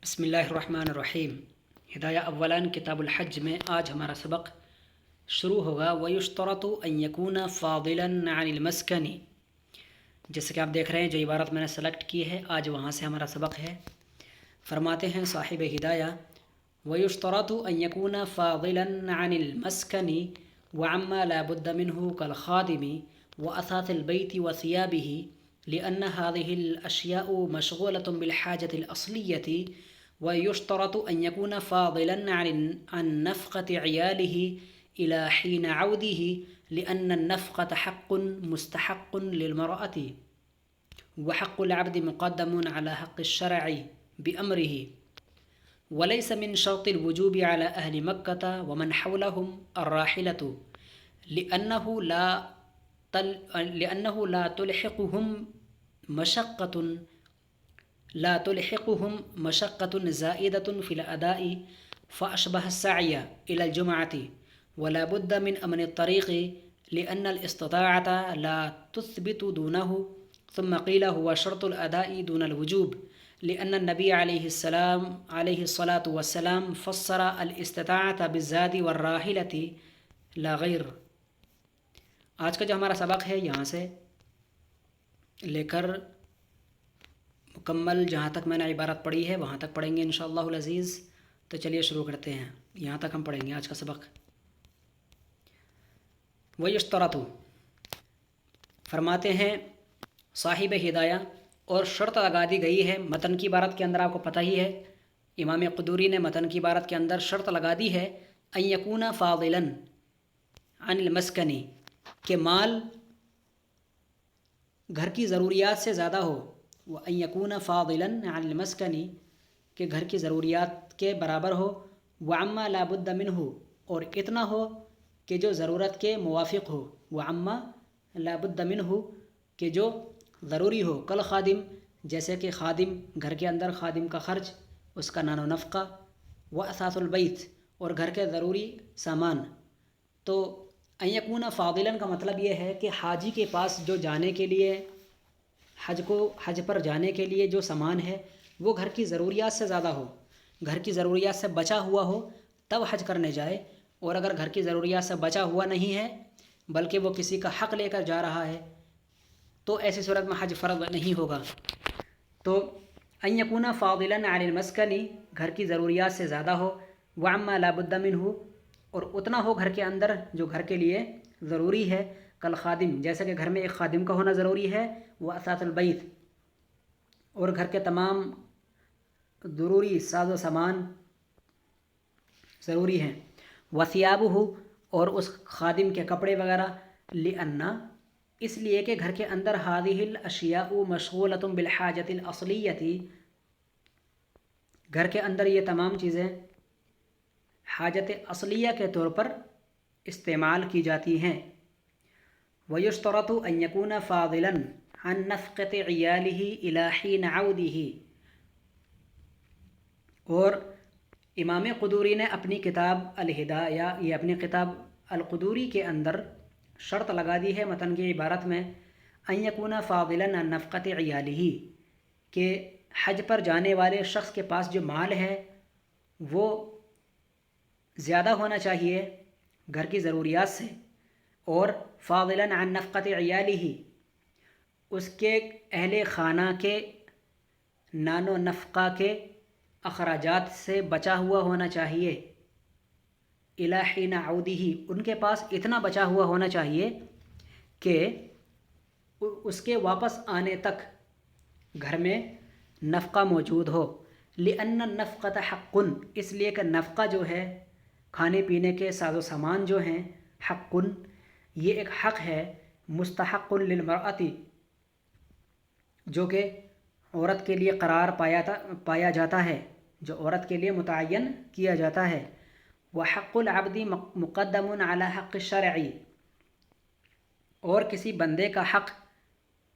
بسم اللہ الرحمن الرحیم۔ ہدایہ اولاً کتاب الحج میں آج ہمارا سبق شروع ہوگا وَيُشْتَرَطُ أَن يَكُونَ فَاضِلًا عَنِ الْمَسْكَنِ۔ جیسے کہ آپ دیکھ رہے ہیں جو عبارت میں نے سلیکٹ کی ہے آج وہاں سے ہمارا سبق ہے۔ فرماتے ہیں صاحب ہدایہ وَيُشْتَرَطُ أَن يَكُونَ فَاضِلًا عَنِ الْمَسْكَنِ وَعَمَّا لَا بُدَّ مِنْهُ كَالْخَادِمِ وَأَثَاثِ الْبَيْتِ وَثِيَابِهِ لأن هذه الأشياء مشغولة بالحاجة الأصلية. ويشترط أن يكون فاضلا عن نفقة عياله إلى حين عوده لأن النفقة حق مستحق للمرأة وحق العبد مقدم على حق الشرع بأمره، وليس من شرط الوجوب على أهل مكة ومن حولهم الراحلة لأنه لا تلحقهم مشقة زائدة في الأداء فأشبه السعي إلى الجمعة، ولا بد من أمن الطريق لأن الاستطاعة لا تثبت دونه. ثم قيل هو شرط الأداء دون الوجوب لأن النبي عليه الصلاة والسلام فسر الاستطاعة بالزاد والراحلة لا غير۔ آج کا جو ہمارا سبق ہے یہاں سے لے کر مکمل جہاں تک میں نے عبارت پڑھی ہے وہاں تک پڑھیں گے انشاءاللہ العزیز۔ تو چلیے شروع کرتے ہیں، یہاں تک ہم پڑھیں گے آج کا سبق۔ وَيُشْتَرَطُ فرماتے ہیں صاحب ہدایہ اور شرط لگا دی گئی ہے متن کی عبارت کے اندر، آپ کو پتہ ہی ہے امام قدوری نے متن کی عبارت کے اندر شرط لگا دی ہے ان یکون فاضلا عن المسکن، کہ مال گھر کی ضروریات سے زیادہ ہو، وَأَن يَكُونَ فَاضِلًا عَنِ الْمَسْكَنِ، کہ گھر کی ضروریات کے برابر ہو، وَعَمَّا لَا بُدَّ مِنْهُ، اور اتنا ہو کہ جو ضرورت کے موافق ہو، وَعَمَّا لَا بُدَّ مِنْهُ، کہ جو ضروری ہو، کل خادم، جیسے کہ خادم، گھر کے اندر خادم کا خرچ، اس کا نان و نفقہ، وَأَثَاثُ الْبَيْتِ، اور گھر کے ضروری سامان۔ تو ان یکون فاضلاً کا مطلب یہ ہے کہ حاجی کے پاس جو جانے کے لیے حج پر جانے کے لیے جو سامان ہے وہ گھر کی ضروریات سے زیادہ ہو، گھر کی ضروریات سے بچا ہوا ہو تب حج کرنے جائے، اور اگر گھر کی ضروریات سے بچا ہوا نہیں ہے بلکہ وہ کسی کا حق لے کر جا رہا ہے تو ایسی صورت میں حج فرض نہیں ہوگا۔ تو ان یکون فاضلاً عن المسکن، گھر کی ضروریات سے زیادہ ہو، وعما لا بد منہ، اور اتنا ہو گھر کے اندر جو گھر کے لیے ضروری ہے، کل خادم، جیسے کہ گھر میں ایک خادم کا ہونا ضروری ہے، وہ اثاث البیت، اور گھر کے تمام ضروری ساز و سامان ضروری ہیں، وثیابہ، اور اس خادم کے کپڑے وغیرہ، لأن، اس لیے کہ گھر کے اندر هذه الاشیاء مشغولة بالحاجة الاصلیة، گھر کے اندر یہ تمام چیزیں حاجت اصلیہ کے طور پر استعمال کی جاتی ہیں۔ وَيُشْتَرَطُ أَن يَكُونَ فَاضِلًا عَن نَفْقَةِ عِيَالِهِ إِلَى حِينَ عَوْدِهِ، اور امام قدوری نے اپنی کتاب الہدایہ، یہ اپنی کتاب القدوری کے اندر شرط لگا دی ہے متن کی عبارت میں، ان یکون فاضلا عن نفقۃ عیالہ، کہ حج پر جانے والے شخص کے پاس جو مال ہے وہ زیادہ ہونا چاہیے گھر کی ضروریات سے، اور فاضلا عن نفقۃ عیالہ، اس کے اہل خانہ کے نان و نفقہ کے اخراجات سے بچا ہوا ہونا چاہیے، الی حین عودہ، ان کے پاس اتنا بچا ہوا ہونا چاہیے کہ اس کے واپس آنے تک گھر میں نفقہ موجود ہو، لأن النفقۃ حق، اس لیے کہ نفقہ جو ہے کھانے پینے کے ساز و سامان جو ہیں، حق، یہ ایک حق ہے، مستحق للمرأۃ، جو کہ عورت کے لیے قرار پایا جاتا ہے، جو عورت کے لیے متعین کیا جاتا ہے، وحق العبد مقدم علی حق الشرع، اور کسی بندے کا حق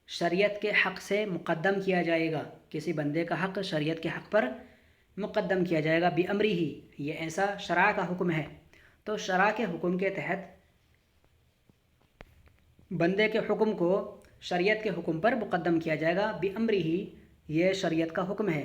شریعت کے حق سے مقدم کیا جائے گا، کسی بندے کا حق شریعت کے حق پر مقدم کیا جائے گا، بِأَمْرِهِ، یہ ایسا شرع کا حکم ہے۔ تو شرع کے حکم کے تحت بندے کے حکم کو شریعت کے حکم پر مقدم کیا جائے گا، بِأَمْرِهِ، یہ شریعت کا حکم ہے،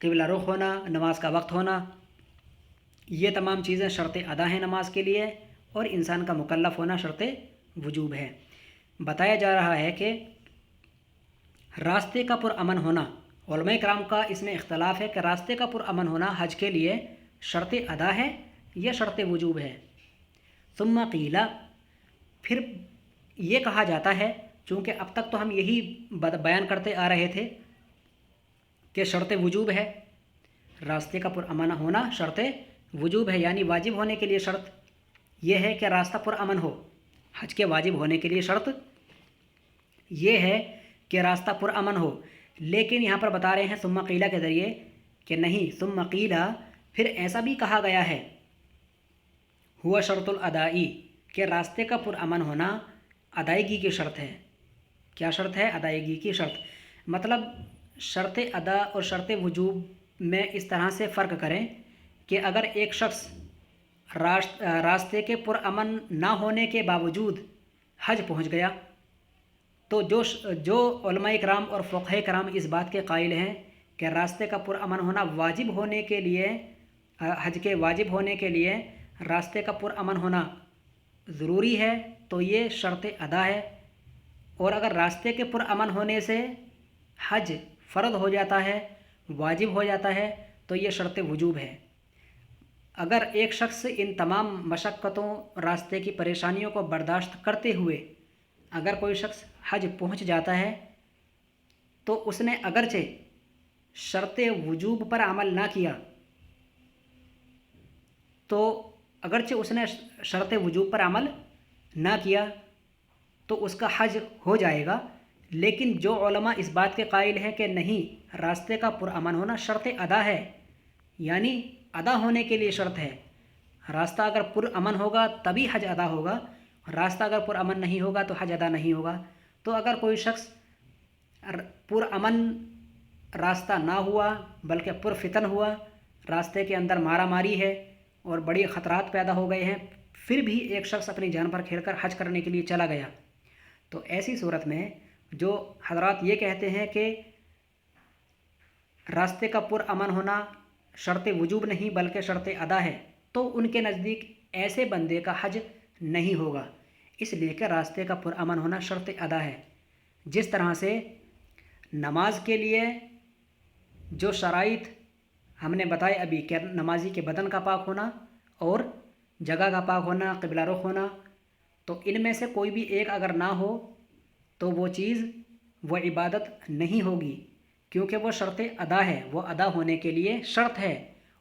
قبلہ رخ ہونا، نماز کا وقت ہونا، یہ تمام چیزیں شرط ادا ہیں نماز کے لیے، اور انسان کا مکلف ہونا شرط وجوب ہے۔ بتایا جا رہا ہے کہ راستے کا پرامن ہونا، علماء کرام کا اس میں اختلاف ہے کہ راستے کا پرامن ہونا حج کے لیے شرط ادا ہے یا شرط وجوب ہے۔ ثم قیل، پھر یہ کہا جاتا ہے، چونکہ اب تک تو ہم یہی بیان کرتے آ رہے تھے کہ شرط وجوب ہے، راستے کا پرامن ہونا شرط وجوب ہے، یعنی واجب ہونے کے لیے شرط یہ ہے کہ راستہ پرامن ہو۔ حج کے واجب ہونے کے لیے شرط یہ ہے کہ راستہ پرامن ہو، لیکن یہاں پر بتا رہے ہیں ثم قیل کے ذریعے کہ نہیں، ثم قیل پھر ایسا بھی کہا گیا ہے، ہوا شرط الادائی، کہ راستے کا پرامن ہونا ادائیگی کی شرط ہے۔ کیا شرط ہے؟ ادائیگی کی شرط۔ مطلب شرط ادا اور شرط وجوب میں اس طرح سے فرق کریں کہ اگر ایک شخص راستے کے پرامن نہ ہونے کے باوجود حج پہنچ گیا، تو جو علماء کرام اور فقہ کرام اس بات کے قائل ہیں کہ راستے کا پرامن ہونا واجب ہونے کے لیے، حج کے واجب ہونے کے لیے راستے کا پرامن ہونا ضروری ہے، تو یہ شرط ادا ہے۔ اور اگر راستے کے پرامن ہونے سے حج فرض ہو جاتا ہے، واجب ہو جاتا ہے، تو یہ شرط وجوب ہے۔ اگر ایک شخص ان تمام مشقتوں، راستے کی پریشانیوں کو برداشت کرتے ہوئے اگر کوئی شخص حج پہنچ جاتا ہے، تو اس نے اگرچہ شرط وجوب پر عمل نہ کیا، تو اگرچہ اس نے شرط وجوب پر عمل نہ کیا تو اس کا حج ہو جائے گا، لیکن جو علماء اس بات کے قائل ہیں کہ نہیں، راستے کا پرامن ہونا شرط ادا ہے، یعنی ادا ہونے کے لیے شرط ہے، راستہ اگر پرامن ہوگا تبھی حج ادا ہوگا، راستہ اگر پرامن نہیں ہوگا تو حج ادا نہیں ہوگا۔ تو اگر کوئی شخص پرامن راستہ نہ ہوا بلکہ پرفتن ہوا، راستے کے اندر مارا ماری ہے اور بڑی خطرات پیدا ہو گئے ہیں، پھر بھی ایک شخص اپنی جان پر کھیل کر حج کرنے کے لیے چلا گیا، تو ایسی صورت میں جو حضرات یہ کہتے ہیں کہ راستے کا پرامن ہونا شرط وجوب نہیں بلکہ شرط ادا ہے، تو ان کے نزدیک ایسے بندے کا حج نہیں ہوگا، اس لیے کہ راستے کا پرامن ہونا شرط ادا ہے۔ جس طرح سے نماز کے لیے جو شرائط ہم نے بتائے ابھی کہ نمازی کے بدن کا پاک ہونا اور جگہ کا پاک ہونا، قبلہ رخ ہونا، تو ان میں سے کوئی بھی ایک اگر نہ ہو تو وہ چیز، وہ عبادت نہیں ہوگی، کیونکہ وہ شرط ادا ہے، وہ ادا ہونے کے لیے شرط ہے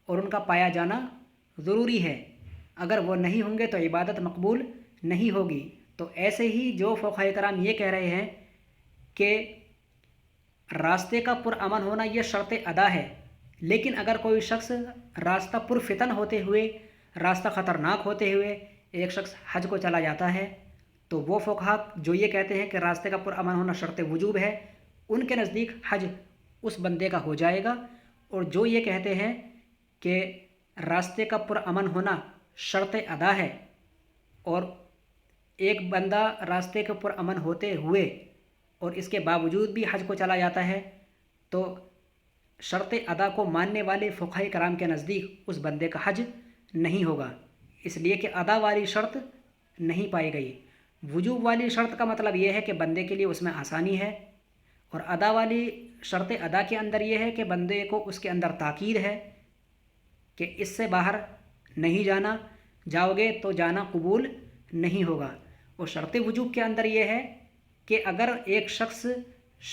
اور ان کا پایا جانا ضروری ہے۔ اگر وہ نہیں ہوں گے تو عبادت مقبول نہیں ہوگی۔ تو ایسے ہی جو فقہاء کرام یہ کہہ رہے ہیں کہ راستے کا پرامن ہونا یہ شرط ادا ہے، لیکن اگر کوئی شخص راستہ پرفتن ہوتے ہوئے، راستہ خطرناک ہوتے ہوئے ایک شخص حج کو چلا جاتا ہے، تو وہ فقہا جو یہ کہتے ہیں کہ راستے کا پرامن ہونا شرط وجوب ہے، ان کے نزدیک حج اس بندے کا ہو جائے گا، اور جو یہ کہتے ہیں کہ راستے کا پرامن ہونا شرط ادا ہے اور ایک بندہ راستے کے پرامن ہوتے ہوئے اور اس کے باوجود بھی حج کو چلا جاتا ہے، تو شرط ادا کو ماننے والے فقہاء کرام کے نزدیک اس بندے کا حج نہیں ہوگا، اس لیے کہ ادا والی شرط نہیں پائی گئی۔ وجوب والی شرط کا مطلب یہ ہے کہ بندے کے لیے اس میں آسانی ہے، اور ادا والی شرط ادا کے اندر یہ ہے کہ بندے کو اس کے اندر تاکید ہے کہ اس سے باہر نہیں جانا، جاؤ گے تو جانا قبول نہیں ہوگا۔ اور شرط وجوب کے اندر یہ ہے کہ اگر ایک شخص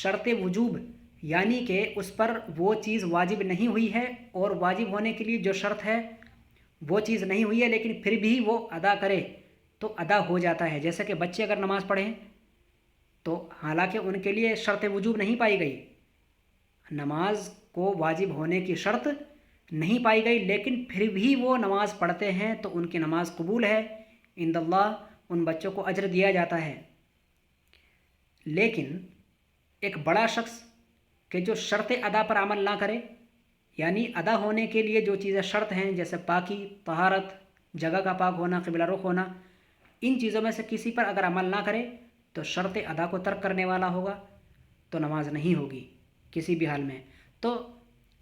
شرط وجوب یعنی کہ اس پر وہ چیز واجب نہیں ہوئی ہے اور واجب ہونے کے لیے جو شرط ہے وہ چیز نہیں ہوئی ہے، لیکن پھر بھی وہ ادا کرے تو ادا ہو جاتا ہے۔ جیسے کہ بچے اگر نماز پڑھیں تو حالانکہ ان کے لیے شرط وجوب نہیں پائی گئی، نماز کو واجب ہونے کی شرط نہیں پائی گئی، لیکن پھر بھی وہ نماز پڑھتے ہیں تو ان کی نماز قبول ہے، عند اللہ ان بچوں کو اجر دیا جاتا ہے۔ لیکن ایک بڑا شخص کہ جو شرط ادا پر عمل نہ کرے، یعنی ادا ہونے کے لیے جو چیزیں شرط ہیں جیسے پاکی، طہارت، جگہ کا پاک ہونا، قبلہ رخ ہونا، ان چیزوں میں سے کسی پر اگر عمل نہ کرے تو شرط ادا کو ترک کرنے والا ہوگا، تو نماز نہیں ہوگی کسی بھی حال میں۔ تو